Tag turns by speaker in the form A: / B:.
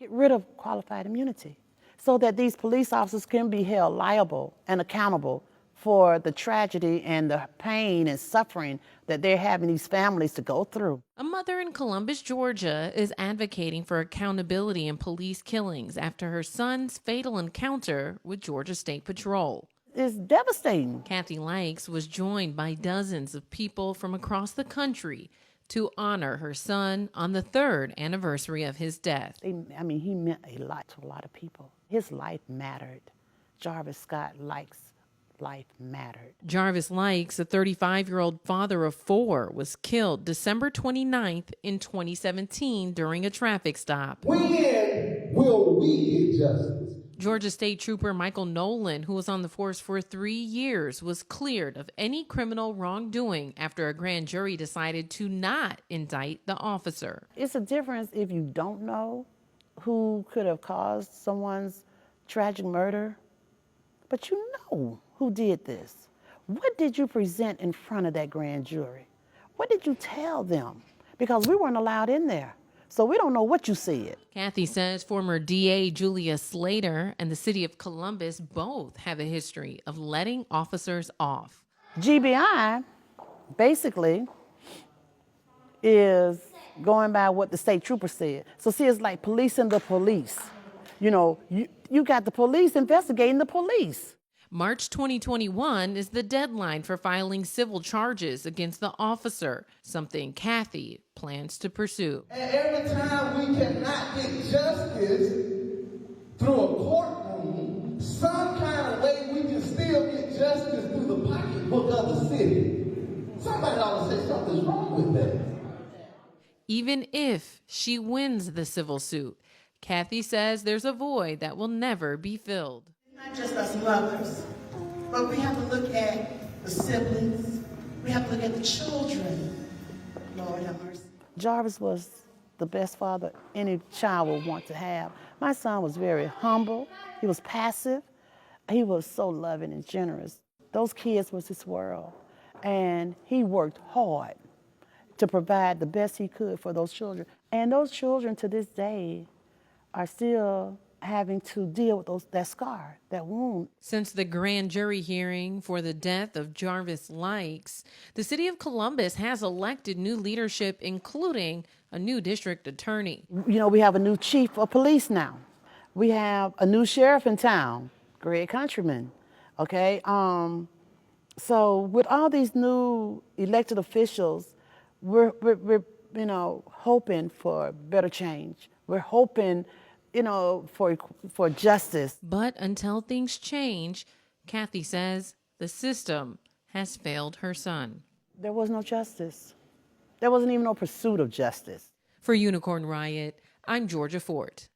A: Get rid of qualified immunity so that these police officers can be held liable and accountable for the tragedy and the pain and suffering that they're having these families to go through.
B: A mother in Columbus, Georgia, is advocating for accountability in police killings after her son's fatal encounter with Georgia State Patrol.
A: It's devastating.
B: Kathy Lykes was joined by dozens of people from across the country to honor her son on the 3rd anniversary of his death.
A: He meant a lot to a lot of people. His life mattered. Jarvis Scott Lykes' life mattered.
B: Jarvis Lykes, a 35-year-old father of 4, was killed December 29th in 2017 during a traffic stop.
C: When will we get justice?
B: Georgia State Trooper Michael Nolan, who was on the force for 3 years, was cleared of any criminal wrongdoing after a grand jury decided to not indict the officer.
A: It's a difference if you don't know who could have caused someone's tragic murder, but you know who did this. What did you present in front of that grand jury? What did you tell them? Because we weren't allowed in there. So we don't know what you said.
B: Kathy says former DA Julia Slater and the city of Columbus both have a history of letting officers off.
A: GBI basically is going by what the state trooper said. So see, it's like policing the police. You know, you got the police investigating the police.
B: March 2021 is the deadline for filing civil charges against the officer, something Kathy plans to pursue.
C: And every time we cannot get justice through a courtroom, some kind of way we can still get justice through the pocketbook of the city. Somebody ought to say something's wrong with that.
B: Even if she wins the civil suit, Kathy says there's a void that will never be filled.
D: Not just us mothers, but we have to look at the siblings. We have to look at the children. Lord have mercy.
A: Jarvis was the best father any child would want to have. My son was very humble. He was passive. He was so loving and generous. Those kids was his world. And he worked hard to provide the best he could for those children. And those children to this day are still having to deal with that scar, that wound.
B: Since the grand jury hearing for the death of Jarvis Lykes, the city of Columbus has elected new leadership, including a new district attorney.
A: You know, we have a new chief of police now. We have a new sheriff in town, Greg Countryman, okay? So with all these new elected officials, we're hoping for better change. We're hoping for justice.
B: But until things change, Kathy says the system has failed her son.
A: There was no justice. There wasn't even no pursuit of justice.
B: For Unicorn Riot, I'm Georgia Fort.